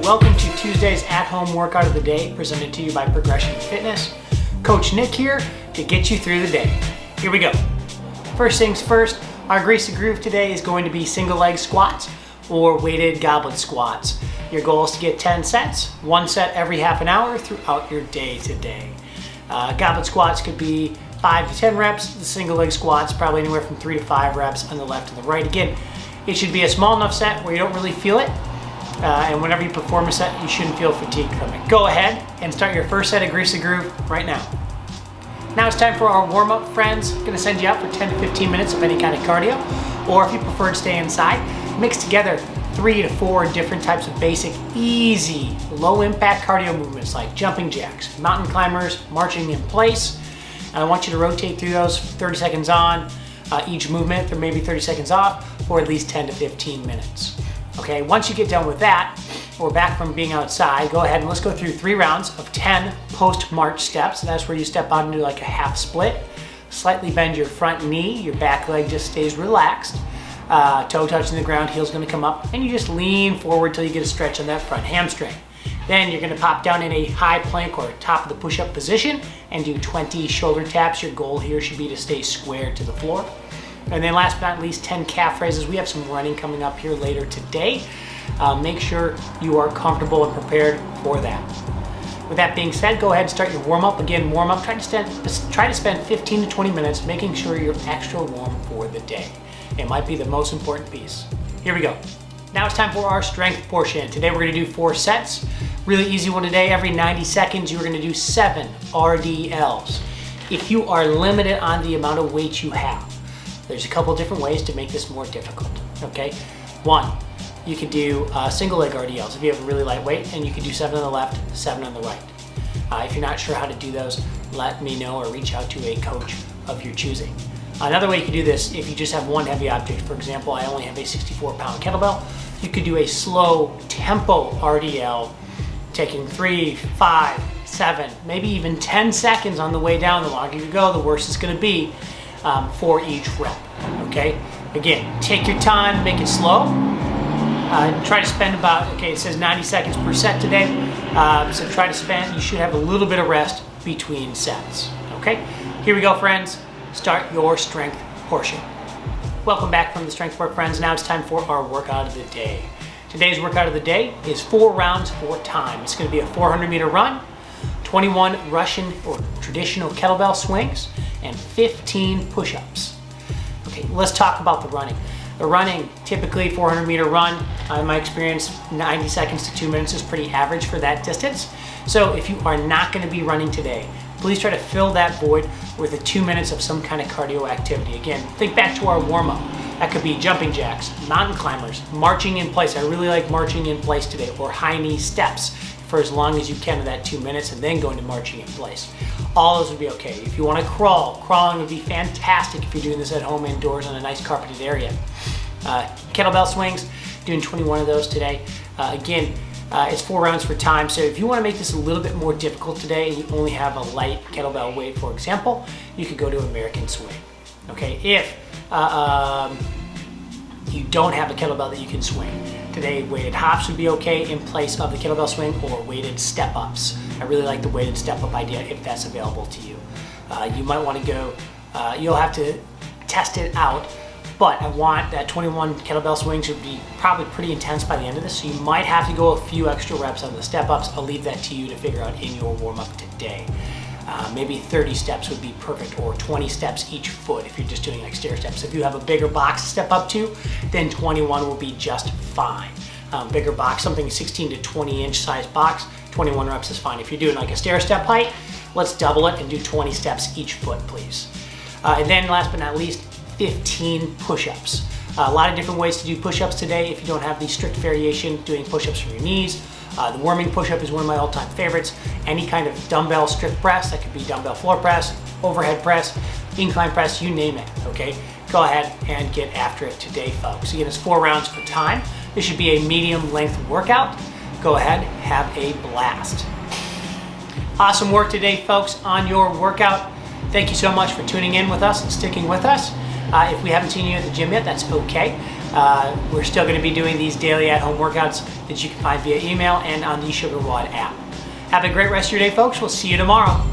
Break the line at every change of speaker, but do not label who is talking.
welcome to Tuesday's at-home workout of the day, presented to you by Progression Fitness. Coach Nick here to get you through the day. Here we go. First things first, our Grease the Groove today is going to be single leg squats or weighted goblet squats. Your goal is to get 10 sets, one set every half an hour throughout your day today. Goblet squats could be 5 to 10 reps. The single leg squats probably anywhere from 3 to 5 reps on the left and the right. Again, it should be a small enough set where you don't really feel it. And whenever you perform a set, you shouldn't feel fatigue from it. Go ahead and start your first set of Grease the Groove right now. Now it's time for our warm-up, friends. I'm gonna send you out for 10 to 15 minutes of any kind of cardio, or if you prefer to stay inside, mix together 3 to 4 different types of basic, easy, low-impact cardio movements like jumping jacks, mountain climbers, marching in place. And I want you to rotate through those 30 seconds on each movement, or maybe 30 seconds off, for at least 10 to 15 minutes. Okay, once you get done with that, or back from being outside, go ahead and let's go through 3 rounds of 10 post-march steps. And that's where you step out and do like a half split. Slightly bend your front knee, your back leg just stays relaxed. Toe touching the ground, heel's gonna come up, and you just lean forward till you get a stretch on that front hamstring. Then you're gonna pop down in a high plank or top of the push-up position and do 20 shoulder taps. Your goal here should be to stay square to the floor. And then last but not least, 10 calf raises. We have some running coming up here later today. Make sure you are comfortable and prepared for that. With that being said, go ahead and start your warm-up. Again, warm-up, try to spend 15 to 20 minutes making sure you're extra warm for the day. It might be the most important piece. Here we go. Now it's time for our strength portion. Today we're gonna do 4 sets. Really easy one today. Every 90 seconds, you're gonna do 7 RDLs. If you are limited on the amount of weight you have, there's a couple different ways to make this more difficult, okay? 1, you could do single leg RDLs if you have a really light weight, and you could do 7 on the left, 7 on the right. If you're not sure how to do those, let me know or reach out to a coach of your choosing. Another way you could do this, if you just have one heavy object, for example, I only have a 64-pound kettlebell, you could do a slow tempo RDL, taking 3, 5, 7, maybe even 10 seconds on the way down. The longer you go, the worse it's gonna be for each rep, okay? Again, take your time, make it slow. Try to spend about, okay, it says 90 seconds per set today, so try to spend, you should have a little bit of rest between sets, okay? Here we go, friends. Start your strength portion. Welcome back from the strength work, friends. Now it's time for our workout of the day. Today's workout of the day is 4 rounds, 4 time. It's gonna be a 400-meter run, 21 Russian or traditional kettlebell swings, and 15 push-ups. Okay, let's talk about the running. The running, typically 400-meter run, in my experience, 90 seconds to 2 minutes is pretty average for that distance. So if you are not gonna be running today, please try to fill that void with 2 minutes of some kind of cardio activity. Again, think back to our warm-up. That could be jumping jacks, mountain climbers, marching in place. I really like marching in place today, or high knee steps for as long as you can in that 2 minutes, and then go into marching in place. All those would be okay. If you want to crawl, crawling would be fantastic if you're doing this at home indoors on a nice carpeted area. Kettlebell swings, doing 21 of those today. Again, it's 4 rounds for time, so if you want to make this a little bit more difficult today and you only have a light kettlebell weight, for example, you could go to American swing. Okay, if you don't have a kettlebell that you can swing, today weighted hops would be okay in place of the kettlebell swing, or weighted step-ups. I really like the weighted step-up idea if that's available to you. You might want to go, you'll have to test it out, but I want that 21 kettlebell swings to be probably pretty intense by the end of this, so you might have to go a few extra reps on the step-ups. I'll leave that to you to figure out in your warm-up today. Maybe 30 steps would be perfect, or 20 steps each foot if you're just doing like stair steps. If you have a bigger box to step up to, then 21 will be just fine. Bigger box, something 16 to 20 inch size box, 21 reps is fine. If you're doing like a stair step height, let's double it and do 20 steps each foot, please. And then last but not least, 15 push-ups. A lot of different ways to do push-ups today if you don't have the strict variation, doing push-ups from your knees. The warming push-up is one of my all-time favorites. Any kind of dumbbell strict press, that could be dumbbell floor press, overhead press, incline press, you name it, okay? Go ahead and get after it today, folks. Again, it's 4 rounds for time. This should be a medium length workout. Go ahead, have a blast. Awesome work today, folks, on your workout. Thank you so much for tuning in with us and sticking with us. If we haven't seen you at the gym yet, that's okay. We're still going to be doing these daily at-home workouts that you can find via email and on the Sugar WOD app. Have a great rest of your day, folks. We'll see you tomorrow.